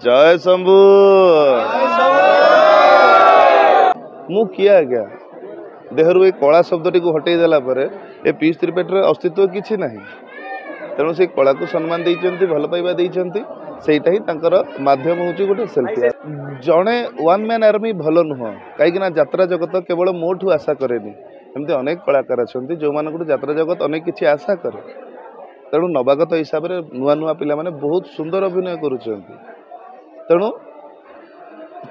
जय शंभु मु किया आज्ञा देहरु कला शब्द टी हटई देला ए पीयूष त्रिपाठी अस्तित्व किसी ना तेणु से कला को सम्मान देइचंती भल पाइबा देइचंती सेटा ही तांकर माध्यम होची गोटे सेल्फी जड़े वन मैन आर्मी भल नुह कहीं यात्रा जगत केवल मोठू आशा करेनि एमती अनेक कलाकार अच्छा जो मान यात्रा जगत अनेक किसी आशा करे तेणु नवागत हिसाब से नुआ नुआ पिला माने बहुत सुंदर अभिनय करुछंती तेणु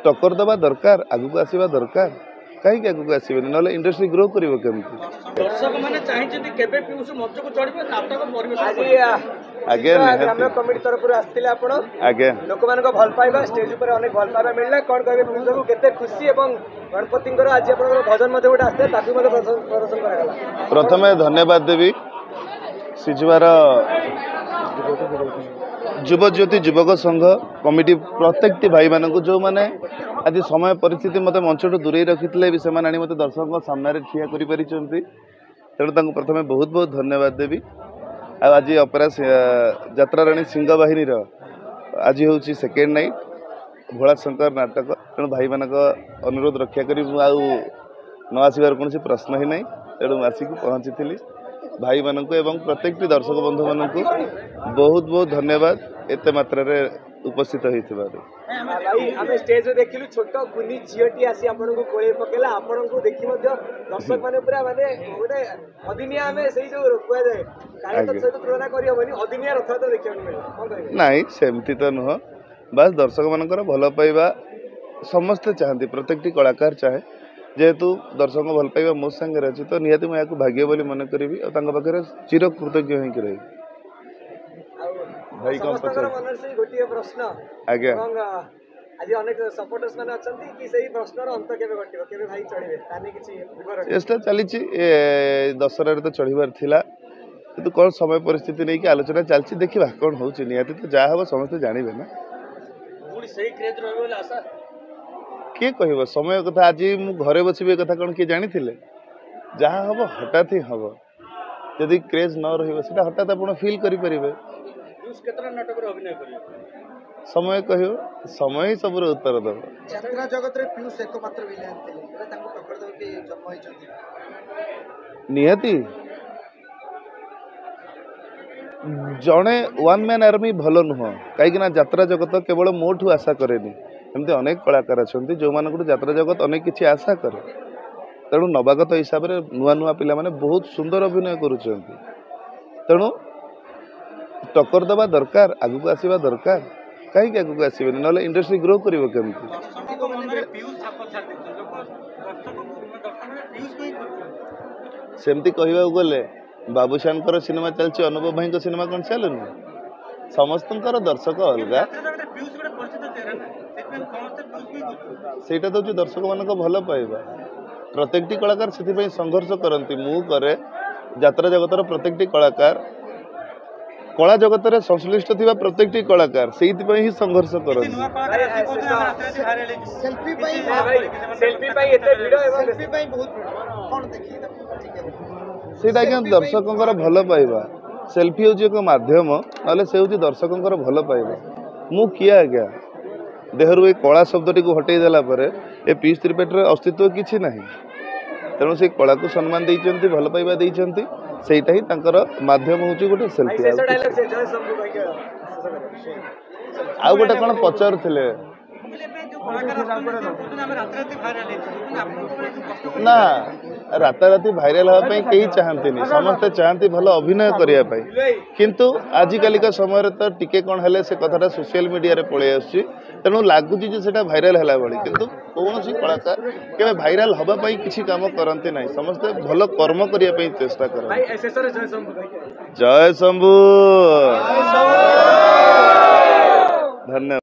टक्कर दबा दरकार आगु आसवा दरकार कहीं आगू आसबे ना इंडस्ट्री ग्रो कर दर्शक माने चाहिए केबे पीयूष मंच को चढ़िबे नाटक परिवेशन आगे कमिटी तरफ आस्थिले आपण आगे लोक मान को भल पाइबा स्टेज ऊपर अनेक भल पाइबा मिलला कोन कहबे पीयूष को केते खुशी एवं गणपतिंकर आज आपण भजन मध्ये गोटे आस्थे ताकि मध्ये प्रदर्शन करागला प्रथमे धन्यवाद देवी सिजवार युव ज्योति युवक संघ कमिटी प्रत्येक भाई मान जो मैंने आज समय परिस्थिति मत मंच दूरे रखी से मत दर्शकों सामने ठिया कर तेणु प्रथम बहुत बहुत धन्यवाद देवी आज अपरा यात्रा राणी सिंह बाहिनी आज हूँ सेकेंड नाइट भोला शंकर नाटक तेणु भाई मान अनुरोध रक्षा कर न आसबार कौन प्रश्न ही ना तेणु आसिक पहुँची भाई मानक एवं प्रत्येक दर्शक बंधु मानक बहुत बहुत धन्यवाद एते मात्रा रे उपस्थित होइथिबार स्टेज रे देखिलु छोट कुनी झियटी आसी आपन को कोळे पकेला आपन को देखि मध्य दर्शक माने पूरा माने गोटे अदिनिया हमें सही जो कोए जाय काले सहित तुलना करी होबनी अदिनिया रथ तो देखियो मिले नाही सेमति तो नुह बस दर्शक मानकर भल पाइबा समस्त चाहती प्रत्येक कलाकार चाहे जेहेतु दर्शक भल पाइबा मो संगे अच्छी तो निहाती मुझे भाग्य बोली मन करी पाखे चिर कृतज्ञ होकर भाई कौन गोटे प्रश्न आज्ञा आज अनेक सपोर्टर्स माने अछंती कि सही प्रश्नर अंत केबे घटिबो केबे भाई चढ़िबे ताने किछि विवरण चेष्टा चलीछि दशहरा रे तो चढ़िबार थिला किंतु कोन समय परिस्थिति नै कि आलोचना चलछि देखिबा कोन होछि निहाती तो जा हबो समस्त जानिबे ना पूरी सही क्रेज रहबो बोले आशा किए कह समय कथा आज मु घरे बसबे कथा कौन किए जानी जहाँ हम हठात ही हम जदि क्रेज न रहा हठात आप फिल करेंगे समय कह समय ही सब उत्तर दब यात्रा जगत रे पीयूष एकमात्र विलेन थिले तांको टक्कर दो के जन्म होइछथि निहाती जड़े वन मैन आर्मी भल नुह कहीं यात्रा जगत केवल मोठू आशा करेनि एमती अनेक कलाकार अच्छा जो मान यात्रा जगत अनेक किसी आशा करे तेणु नवागत हिसाब से नुआ नुआ पिला माने बहुत सुंदर अभिनय करुछंती तेणु टक्कर दबा दरकार आगु आसवा दरकार कहीं आगू आसबे ना इंडस्ट्री ग्रो कर सेमती कहवा गले बाबूशान सिनेमा चलती अनुभव भाई सिनेमा कौन चलुनि समस्त दर्शक अलगा सेटा तो दर्शक मान भल पाइबा प्रत्येक कलाकार से संघर्ष करती मु करे यात्रा जगतर प्रत्येक कलाकार कला जगत में संश्लिष्ट थी प्रत्येक कलाकार से ही संघर्ष करती दर्शकों भल पाइबा सेल्फी हूँ एक माध्यम ना से हूँ दर्शकों भल पाइबा मु किया आज्ञा देहरु कला शब्द टी हटई देला ए पीयूष त्रिपाठी अस्तित्व किसी ना तेणु से कला को सम्मान देइचंती भल पाइबा देइचंती सेटा ही तांकर माध्यम होची गोटे सेल्फी आउ गोटे कौन पचार थिले ना राताराति भाइराल होगा कहीं चाहती समस्ते चाहती भल अभिनय करने किंतु आजिकल समय तो टिके कौन है से कथाटा सोशल मीडिया रे पलि आसुची तेणु लगुच भाइराल है भाई किंतु कौन कलाकार के भाइराल हाँपाई किसी काम करते ना समस्ते भल कर्म करने चेष्टा कर जय शंभु धन्यवाद।